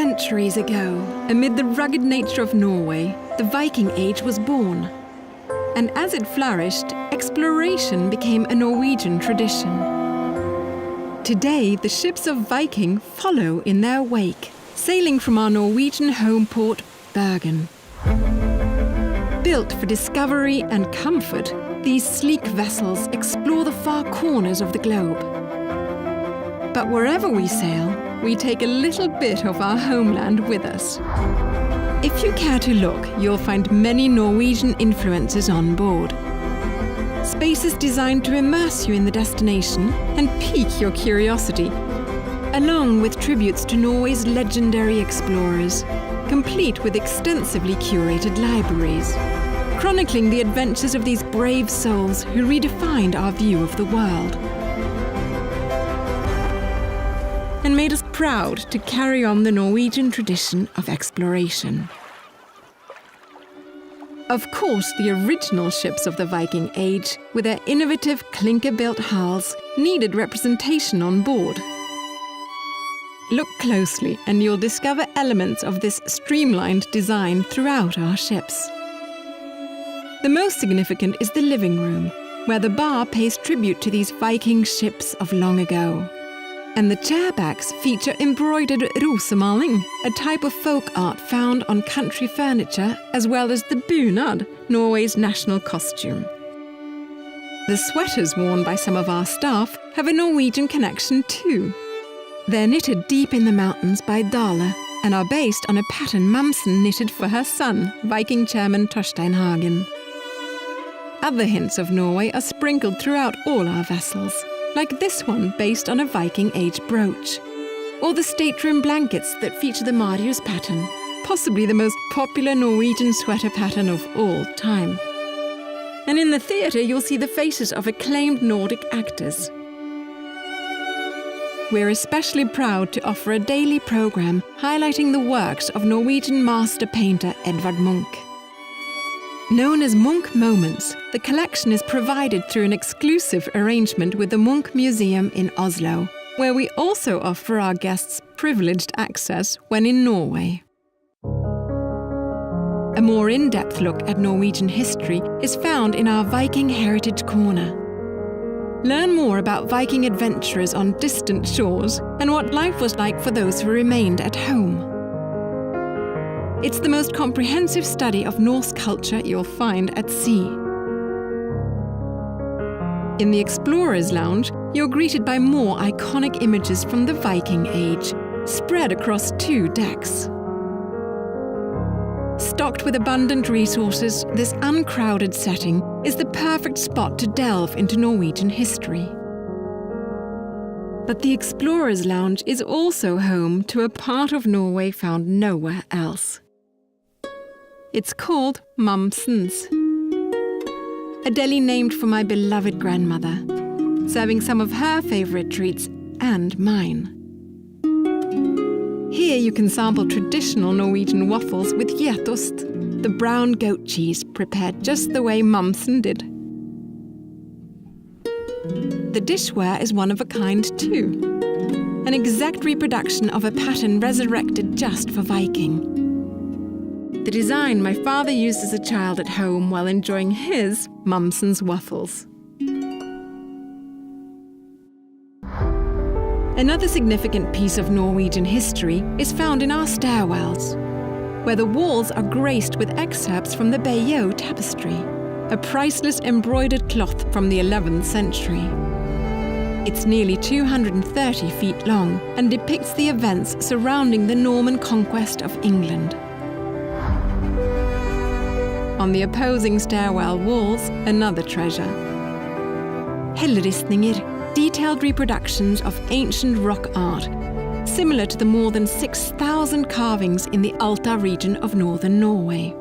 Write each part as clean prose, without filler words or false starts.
Centuries ago, amid the rugged nature of Norway, the Viking Age was born. And as it flourished, exploration became a Norwegian tradition. Today, the ships of Viking follow in their wake, sailing from our Norwegian home port, Bergen. Built for discovery and comfort, these sleek vessels explore the far corners of the globe. But wherever we sail, we take a little bit of our homeland with us. If you care to look, you'll find many Norwegian influences on board. Spaces designed to immerse you in the destination and pique your curiosity, along with tributes to Norway's legendary explorers, complete with extensively curated libraries, chronicling the adventures of these brave souls who redefined our view of the world, and made us proud to carry on the Norwegian tradition of exploration. Of course, the original ships of the Viking Age, with their innovative clinker-built hulls, needed representation on board. Look closely and you'll discover elements of this streamlined design throughout our ships. The most significant is the living room, where the bar pays tribute to these Viking ships of long ago. And the chairbacks feature embroidered rosemaling, a type of folk art found on country furniture, as well as the bunad, Norway's national costume. The sweaters worn by some of our staff have a Norwegian connection too. They're knitted deep in the mountains by Dale and are based on a pattern Mamsen knitted for her son, Viking chairman Karine Hagen. Other hints of Norway are sprinkled throughout all our vessels, like this one based on a Viking Age brooch, or the stateroom blankets that feature the Marius pattern, possibly the most popular Norwegian sweater pattern of all time. And in the theatre you'll see the faces of acclaimed Nordic actors. We're especially proud to offer a daily programme highlighting the works of Norwegian master painter Edvard Munch. Known as Munch Moments, the collection is provided through an exclusive arrangement with the Munch Museum in Oslo, where we also offer our guests privileged access when in Norway. A more in-depth look at Norwegian history is found in our Viking Heritage Corner. Learn more about Viking adventurers on distant shores and what life was like for those who remained at home. It's the most comprehensive study of Norse culture you'll find at sea. In the Explorer's Lounge, you're greeted by more iconic images from the Viking Age, spread across 2 decks. Stocked with abundant resources, this uncrowded setting is the perfect spot to delve into Norwegian history. But the Explorer's Lounge is also home to a part of Norway found nowhere else. It's called Mamsen's, a deli named for my beloved grandmother, serving some of her favourite treats and mine. Here you can sample traditional Norwegian waffles with gjetost, the brown goat cheese prepared just the way Mamsen did. The dishware is one of a kind too, an exact reproduction of a pattern resurrected just for Viking. The design my father used as a child at home while enjoying his Mamsen's waffles. Another significant piece of Norwegian history is found in our stairwells, where the walls are graced with excerpts from the Bayeux tapestry, a priceless embroidered cloth from the 11th century. It's nearly 230 feet long and depicts the events surrounding the Norman conquest of England. On the opposing stairwell walls, another treasure. Helleristninger, detailed reproductions of ancient rock art, similar to the more than 6,000 carvings in the Alta region of northern Norway.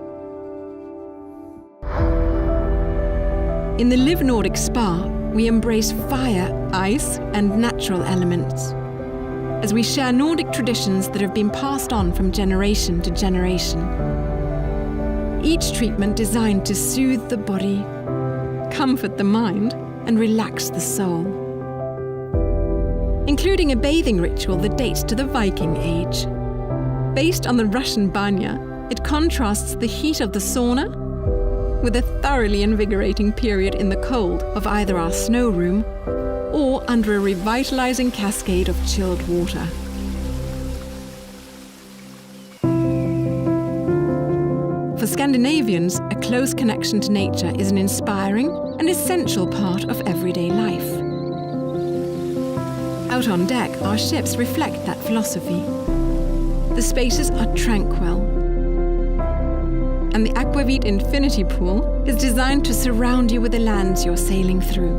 In the Live Nordic Spa, we embrace fire, ice, and natural elements, as we share Nordic traditions that have been passed on from generation to generation. Each treatment designed to soothe the body, comfort the mind, and relax the soul. Including a bathing ritual that dates to the Viking Age. Based on the Russian banya, it contrasts the heat of the sauna with a thoroughly invigorating period in the cold of either our snow room or under a revitalizing cascade of chilled water. For Scandinavians, a close connection to nature is an inspiring and essential part of everyday life. Out on deck, our ships reflect that philosophy. The spaces are tranquil, and the Aquavit Infinity Pool is designed to surround you with the lands you're sailing through.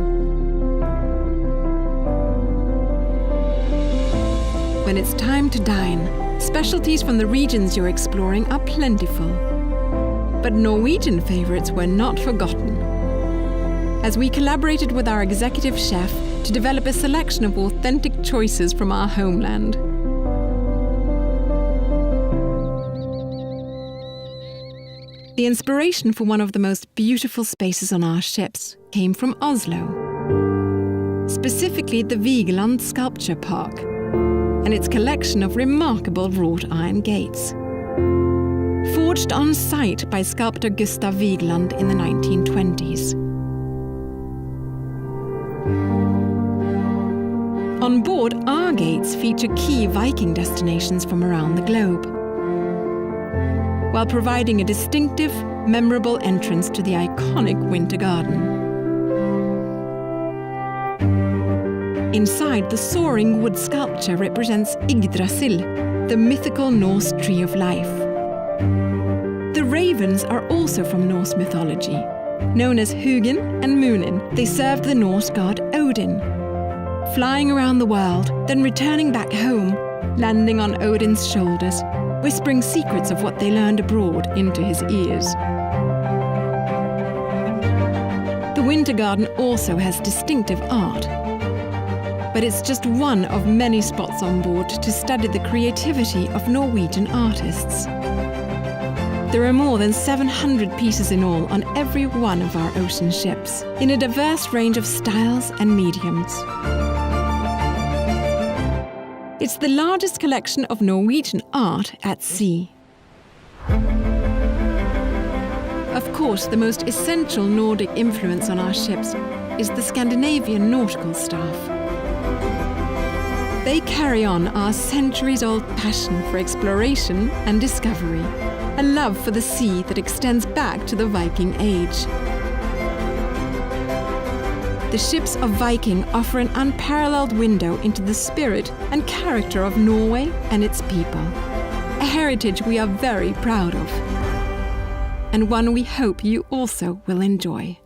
When it's time to dine, specialties from the regions you're exploring are plentiful. But Norwegian favorites were not forgotten, as we collaborated with our executive chef to develop a selection of authentic choices from our homeland. The inspiration for one of the most beautiful spaces on our ships came from Oslo, specifically the Vigeland Sculpture Park and its collection of remarkable wrought iron gates. Forged on site by sculptor Gustav Vigeland in the 1920s. On board, our gates feature key Viking destinations from around the globe, while providing a distinctive, memorable entrance to the iconic Winter Garden. Inside, the soaring wood sculpture represents Yggdrasil, the mythical Norse tree of life. The ravens are also from Norse mythology. Known as Hugin and Munin, they served the Norse god Odin, flying around the world, then returning back home, landing on Odin's shoulders, whispering secrets of what they learned abroad into his ears. The Winter Garden also has distinctive art, but it's just one of many spots on board to study the creativity of Norwegian artists. There are more than 700 pieces in all on every one of our ocean ships, in a diverse range of styles and mediums. It's the largest collection of Norwegian art at sea. Of course, the most essential Nordic influence on our ships is the Scandinavian nautical staff. They carry on our centuries-old passion for exploration and discovery, a love for the sea that extends back to the Viking Age. The ships of Viking offer an unparalleled window into the spirit and character of Norway and its people, a heritage we are very proud of, and one we hope you also will enjoy.